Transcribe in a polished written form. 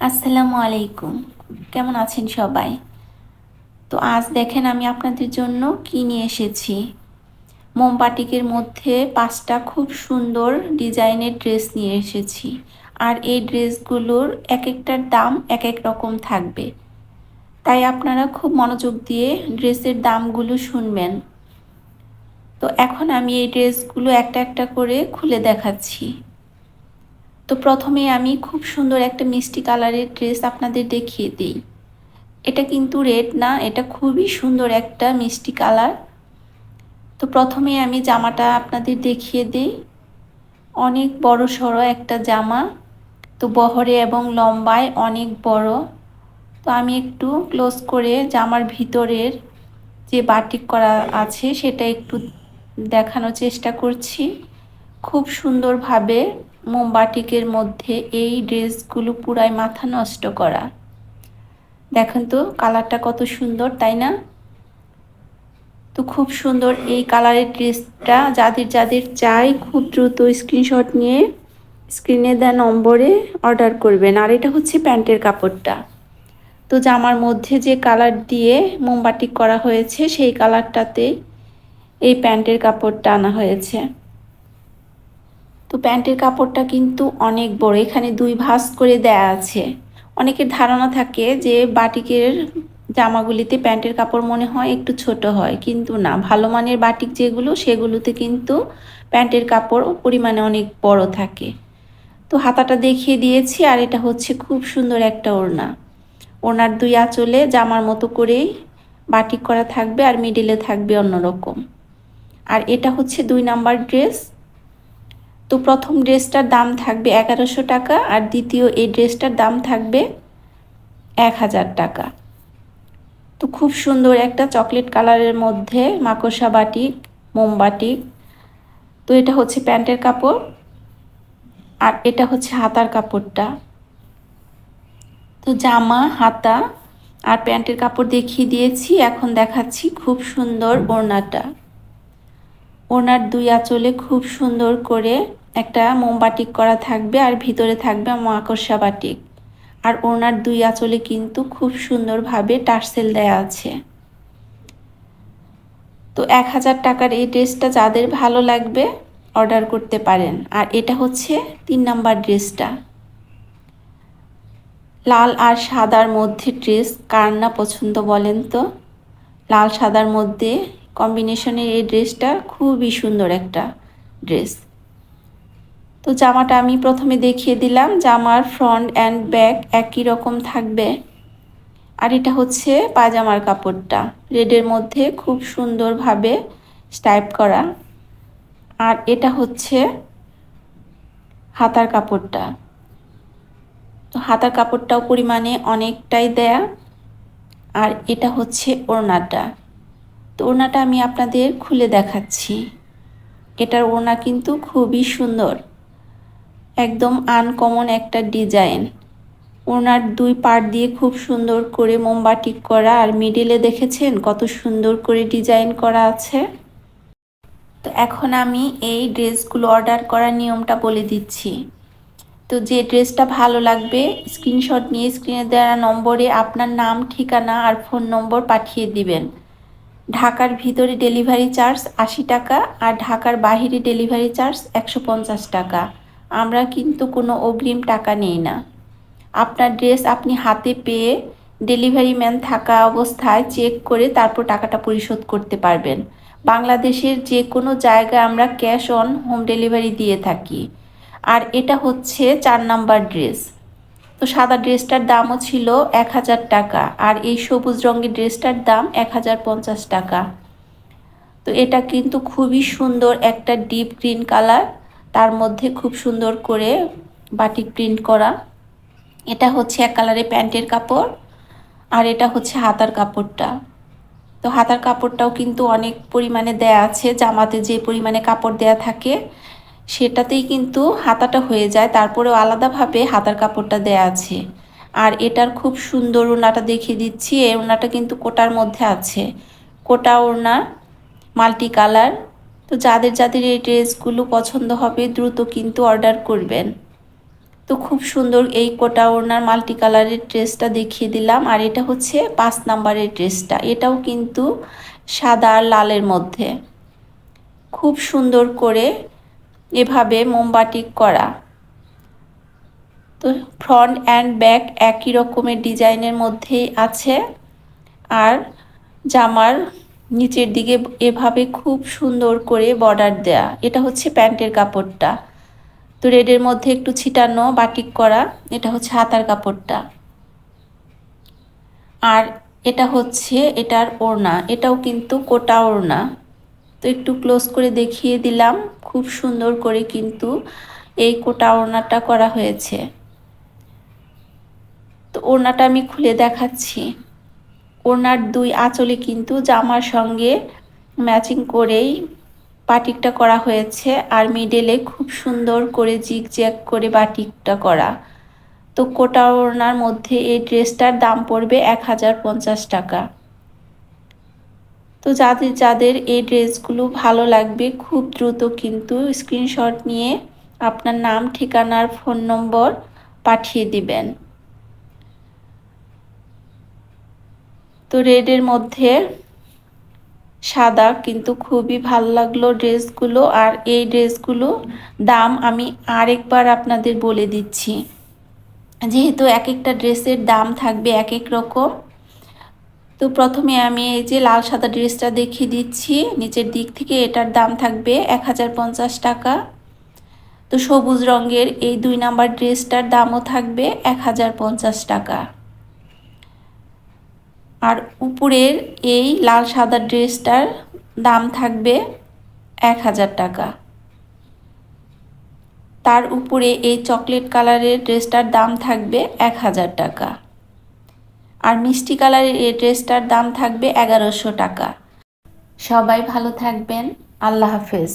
আসসালামু আলাইকুম। কেমন আছেন সবাই? তো আজ দেখেন আমি আপনাদের জন্য কি নিয়ে এসেছি। মোমবাটিকের মধ্যে ৫টা খুব সুন্দর ডিজাইনের ড্রেস নিয়ে এসেছি। আর এই ড্রেসগুলোর একেকটার দাম একেক রকম থাকবে। তাই আপনারা খুব মনোযোগ দিয়ে ড্রেসের দামগুলো শুনবেন। তো এখন আমি এই ড্রেসগুলো একটা একটা করে খুলে দেখাচ্ছি। তো প্রথমে আমি খুব সুন্দর একটা মিষ্টি কালারের ড্রেস আপনাদের দেখিয়ে দিই। এটা কিন্তু রেড না, এটা খুবই সুন্দর একটা মিষ্টি কালার। তো প্রথমে আমি জামাটা আপনাদের দেখিয়ে দিই। অনেক বড় সড়ো একটা জামা, তো বহরে এবং লম্বায় অনেক বড়। তো আমি একটু ক্লোজ করে জামার ভিতরের যে বাটিক করা আছে সেটা একটু দেখানোর চেষ্টা করছি। খুব সুন্দরভাবে মোমবাটিকের মধ্যে এই ড্রেসগুলো পুরাই মাথা নষ্ট করা। দেখেন তো কালারটা কত সুন্দর, তাই না? তো খুব সুন্দর এই কালারের ড্রেসটা যাদের যাদের চাই খুব দ্রুত স্ক্রিনশট নিয়ে স্ক্রিনে দেওয়া নম্বরে অর্ডার করবেন। আর এটা হচ্ছে প্যান্টের কাপড়টা। তো জামার মধ্যে যে কালার দিয়ে মোমবাটিক করা হয়েছে সেই কালারটাতে এই প্যান্টের কাপড়টা আনা হয়েছে। তো প্যান্টের কাপড়টা কিন্তু অনেক বড়, এখানে 2 ভাঁজ করে দেয়া আছে। অনেকের ধারণা থাকে যে বাটিকের জামাগুলিতে প্যান্টের কাপড় মনে হয় একটু ছোট হয়, কিন্তু না, ভালো মানের বাটিক যেগুলো সেগুলোতে কিন্তু প্যান্টের কাপড় পরিমাণে অনেক বড় থাকে। তো হাতাটা দেখিয়ে দিয়েছি। আর এটা হচ্ছে খুব সুন্দর একটা ওড়না। ওড়নার 2 আঁচলে জামার মতো করেই বাটিক করা থাকবে আর মিডিলে থাকবে অন্যরকম। আর এটা হচ্ছে 2 নাম্বার ড্রেস। তো প্রথম ড্রেসটার দাম থাকবে 1100 টাকা আর দ্বিতীয় এই ড্রেসটার দাম থাকবে 1000 টাকা। তো খুব সুন্দর একটা চকলেট কালারের মধ্যে মাকড়সা বাটিক, মোমবাটিক। তো এটা হচ্ছে প্যান্টের কাপড় আর এটা হচ্ছে হাতার কাপড়টা। তো জামা, হাতা আর প্যান্টের কাপড় দেখিয়ে দিয়েছি, এখন দেখাচ্ছি খুব সুন্দর ওড়নাটা। ওড়নার 2 আঁচলে খুব সুন্দর করে একটা মোমবাটিক করা থাকবে আর ভিতরে থাকবে মাকড়সা বাটিক। আর ওড়নার 2 আঁচলে কিন্তু খুব সুন্দরভাবে টার্সেল দেয়া আছে। তো 1000 টাকার এই ড্রেসটা যাদের ভালো লাগবে অর্ডার করতে পারেন। আর এটা হচ্ছে 3 নাম্বার ড্রেসটা। লাল আর সাদার মধ্যে ড্রেস কার না পছন্দ বলেন তো? লাল সাদার মধ্যে কম্বিনেশনের এই ড্রেসটা খুবই সুন্দর একটা ড্রেস। তো জামাটা আমি প্রথমে দেখিয়ে দিলাম, জামার ফ্রন্ট অ্যান্ড ব্যাক একই রকম থাকবে। আর এটা হচ্ছে পায়জামার কাপড়টা, রেডের মধ্যে খুব সুন্দরভাবে স্টাইপ করা। আর এটা হচ্ছে হাতার কাপড়টা। তো হাতার কাপড়টাও পরিমাণে অনেকটাই দেয়া। আর এটা হচ্ছে ওড়নাটা। তো ওড়নাটা আমি আপনাদের খুলে দেখাচ্ছি। এটার ওড়না কিন্তু খুবই সুন্দর, একদম আনকমন একটা ডিজাইন। ওড়নার 2 পার্ট দিয়ে খুব সুন্দর করে মোমবাটিক করা আর মিডিলে দেখেছেন কত সুন্দর করে ডিজাইন করা আছে। তো এখন আমি এই ড্রেসগুলো অর্ডার করার নিয়মটা বলে দিচ্ছি। তো যে ড্রেসটা ভালো লাগবে স্ক্রিনশট নিয়ে স্ক্রিনে দেওয়া নম্বরে আপনার নাম, ঠিকানা আর ফোন নম্বর পাঠিয়ে দিবেন। ঢাকার ভিতরে ডেলিভারি চার্জ 80 টাকা আর ঢাকার বাহিরে ডেলিভারি চার্জ 150 টাকা। আমরা কিন্তু কোনো অগ্রিম টাকা নেই না। আপনার ড্রেস আপনি হাতে পেয়ে ডেলিভারি ম্যান থাকা অবস্থায় চেক করে তারপর টাকাটা পরিশোধ করতে পারবেন। বাংলাদেশের যে কোনো জায়গায় আমরা ক্যাশ অন হোম ডেলিভারি দিয়ে থাকি। আর এটা হচ্ছে 4 নাম্বার ড্রেস। তো সাদা ড্রেসটার দামও ছিল 1000 টাকা আর এই সবুজ রঙের ড্রেসটার দাম 1050 টাকা। তো এটা কিন্তু খুবই সুন্দর একটা ডিপ গ্রিন কালার, তার মধ্যে খুব সুন্দর করে বাটিক প্রিন্ট করা। এটা হচ্ছে এক কালারে প্যান্টের কাপড় আর এটা হচ্ছে হাতার কাপড়টা। তো হাতার কাপড়টাও কিন্তু অনেক পরিমাণে দেয়া আছে, জামাতে যে পরিমাণে কাপড় দেয়া থাকে সেটাতেই কিন্তু হাতাটা হয়ে যায়, তারপরেও আলাদাভাবে হাতার কাপড়টা দেয়া আছে। আর এটার খুব সুন্দর ওড়নাটা দেখিয়ে দিচ্ছি। এই ওড়নাটা কিন্তু কোটার মধ্যে আছে, কোটা ওড়না, মাল্টি কালার। তো যাদের যাদের এই ড্রেসগুলো পছন্দ হবে দ্রুত কিন্তু অর্ডার করবেন। তো তো খুব সুন্দর এই কোটা ওড়নার মাল্টি কালারের ড্রেসটা দেখিয়ে দিলাম। আর এটা হচ্ছে 5 নাম্বারের ড্রেসটা, এটাও কিন্তু সাদা আর লালের মধ্যে খুব সুন্দর করে এভাবে মোমবাটিক করা। তো ফ্রন্ট অ্যান্ড ব্যাক একই রকমের ডিজাইনের মধ্যেই আছে। আর জামার নিচের দিকে এভাবে খুব সুন্দর করে বর্ডার দেয়া। এটা হচ্ছে প্যান্টের কাপড়টা, তো রেডের মধ্যে একটু ছিটানো বাটিক করা। এটা হচ্ছে হাতার কাপড়টা। আর এটা হচ্ছে এটার ওড়না, এটাও কিন্তু কোটা ওড়না। তো একটু ক্লোজ করে দেখিয়ে দিলাম, খুব সুন্দর করে কিন্তু এই কোটা ওড়নাটা করা হয়েছে। তো ওড়নাটা আমি খুলে দেখাচ্ছি। ওড়নার দুই আঁচলে কিন্তু জামার সঙ্গে ম্যাচিং করেই বাটিকটা করা হয়েছে। আর মিডলে খুব সুন্দর করে জিগজ্যাগ করে বাটিকটা করা। তো কোটা ওড়নার মধ্যে এই ড্রেসটার দাম পড়বে 1050 টাকা। তো যাদের যাদের এই ড্রেসগুলো ভালো লাগবে খুব দ্রুত কিন্তু স্ক্রিনশট নিয়ে আপনার নাম, ঠিকানার, ফোন নম্বর পাঠিয়ে দিবেন। তো রেডের মধ্যে সাদা কিন্তু খুবই ভালো লাগলো ড্রেসগুলো। আর এই ড্রেসগুলো দাম আমি আরেকবার আপনাদের বলে দিচ্ছি, যেহেতু এক একটা ড্রেসের দাম থাকবে এক এক রকম। তো প্রথমে আমি এই যে লাল সাদা ড্রেসটা দেখিয়ে দিচ্ছি, নিচের দিক থেকে এটার দাম থাকবে 1050 টাকা। তো সবুজ রঙের এই 2 নাম্বার ড্রেসটার দামও থাকবে 1050 টাকা। আর উপরের এই লাল সাদা ড্রেসটার দাম থাকবে 1000 টাকা। তার উপরে এই চকলেট কালারের ড্রেসটার দাম থাকবে 1000 টাকা। আর মিষ্টি কালারের এই ড্রেসটার দাম থাকবে 1100 টাকা। সবাই ভালো থাকবেন, আল্লাহ হাফেজ।